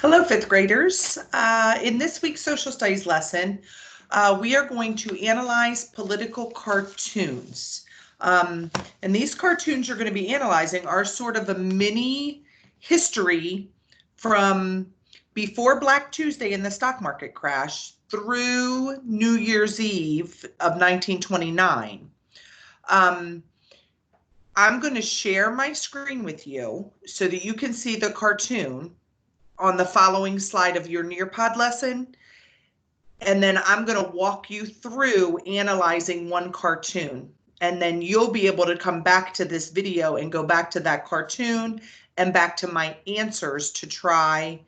Hello, fifth graders. In this week's social studies lesson, we are going to analyze political cartoons. And these cartoons you're going to be analyzing are sort of a mini history from before Black Tuesday and the stock market crash through New Year's Eve of 1929. I'm going to share my screen with you so that you can see the cartoon on the following slide of your Nearpod lesson. And then I'm going to walk you through analyzing one cartoon. And then you'll be able to come back to this video and go back to that cartoon and back to my answers to try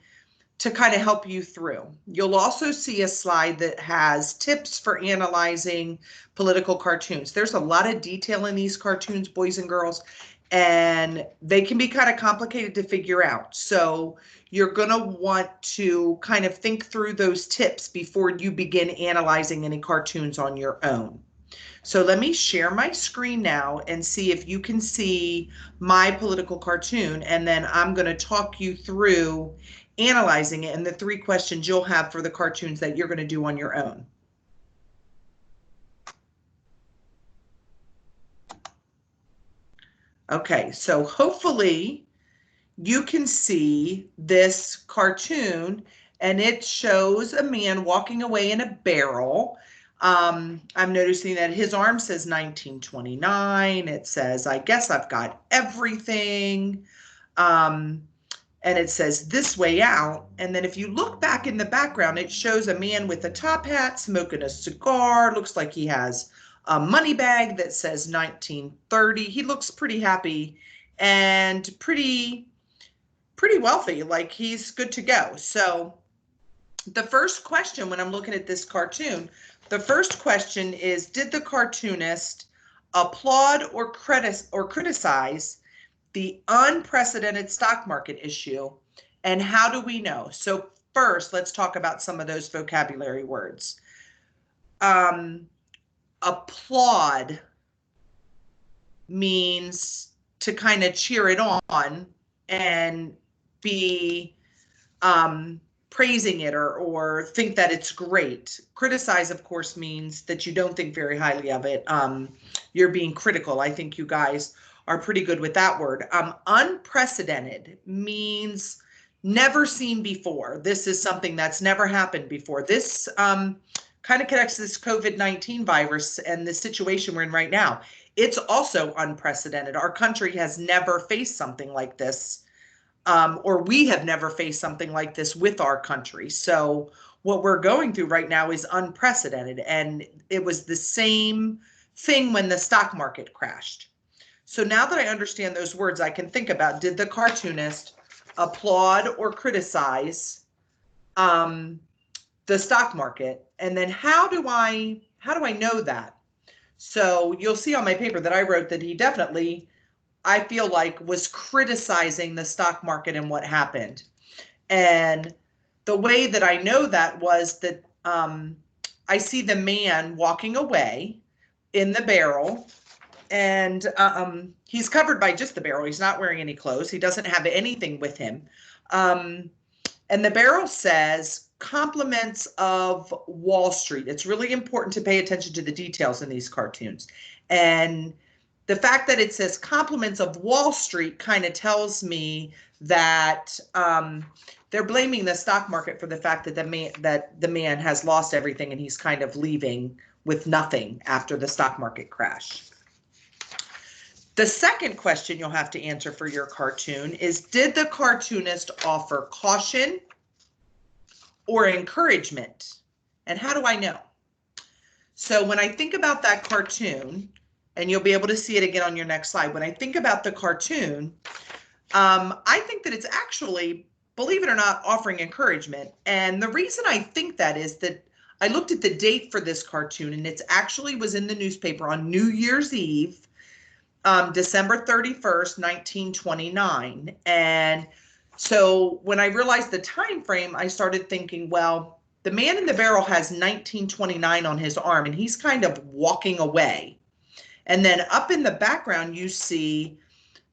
to kind of help you through. You'll also see a slide that has tips for analyzing political cartoons. There's a lot of detail in these cartoons, boys and girls, and they can be kind of complicated to figure out. So you're going to want to kind of think through those tips before you begin analyzing any cartoons on your own. So let me share my screen now and see if you can see my political cartoon, and then I'm going to talk you through analyzing it and the 3 questions you'll have for the cartoons that you're going to do on your own. Okay, so hopefully you can see this cartoon, and it shows a man walking away in a barrel. I'm noticing that his arm says 1929. It says, I guess I've got everything. And it says this way out. And then if you look back in the background, it shows a man with a top hat smoking a cigar. Looks like he has a money bag that says 1930. He looks pretty happy and pretty wealthy, like he's good to go. So the first question when I'm looking at this cartoon, the first question is, did the cartoonist applaud or criticize the unprecedented stock market issue, and how do we know? So first, let's talk about some of those vocabulary words. Applaud means to kind of cheer it on and be praising it or think that it's great. Criticize, of course, means that you don't think very highly of it. You're being critical. I think you guys are pretty good with that word. Unprecedented means never seen before. This is something that's never happened before. This kind of connects to this COVID-19 virus and the situation we're in right now. It's also unprecedented. Our country has never faced something like this, or we have never faced something like this with our country. So what we're going through right now is unprecedented. And it was the same thing when the stock market crashed. So now that I understand those words, I can think about, did the cartoonist applaud or criticize the stock market? And then how do I know that? So you'll see on my paper that I wrote that he definitely, I feel like, was criticizing the stock market and what happened. And the way that I know that was that I see the man walking away in the barrel, and he's covered by just the barrel. He's not wearing any clothes. He doesn't have anything with him. And the barrel says, compliments of Wall Street. It's really important to pay attention to the details in these cartoons. And the fact that it says compliments of Wall Street kind of tells me that they're blaming the stock market for the fact that the man has lost everything and he's kind of leaving with nothing after the stock market crash. The second question you'll have to answer for your cartoon is, did the cartoonist offer caution or encouragement? And how do I know? So when I think about that cartoon, and you'll be able to see it again on your next slide, when I think about the cartoon, I think that it's actually, believe it or not, offering encouragement. And the reason I think that is that I looked at the date for this cartoon, and it actually was in the newspaper on New Year's Eve, December 31st, 1929. And so when I realized the time frame, I started thinking, well, the man in the barrel has 1929 on his arm, and he's kind of walking away. And then up in the background, you see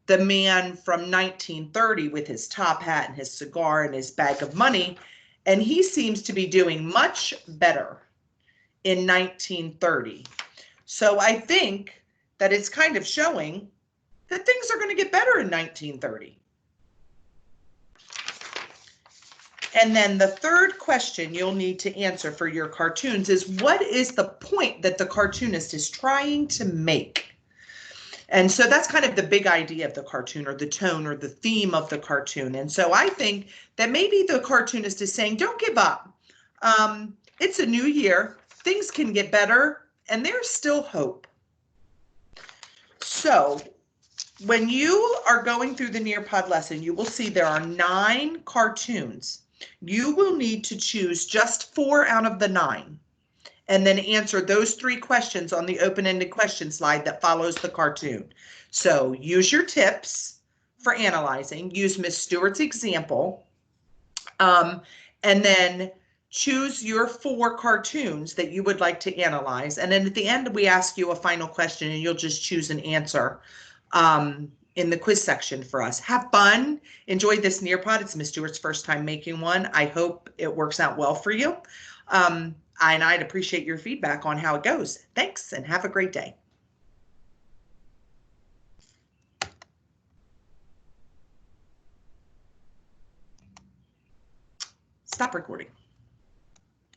the man from 1930 with his top hat and his cigar and his bag of money, and he seems to be doing much better in 1930. So I think that it's kind of showing that things are going to get better in 1930. And then the third question you'll need to answer for your cartoons is, what is the point that the cartoonist is trying to make? And so that's kind of the big idea of the cartoon, or the tone, or the theme of the cartoon. And so I think that maybe the cartoonist is saying, don't give up. It's a new year. Things can get better, and there's still hope. So when you are going through the Nearpod lesson, you will see there are 9 cartoons. You will need to choose just 4 out of the 9, and then answer those 3 questions on the open-ended question slide that follows the cartoon. So use your tips for analyzing, use Miss Stewart's example, and then choose your 4 cartoons that you would like to analyze. And then at the end, we ask you a final question, and you'll just choose an answer in the quiz section for us. Have fun. Enjoy this Nearpod. It's Miss Stewart's first time making one. I hope it works out well for you. And I'd appreciate your feedback on how it goes. Thanks, and have a great day. Stop recording.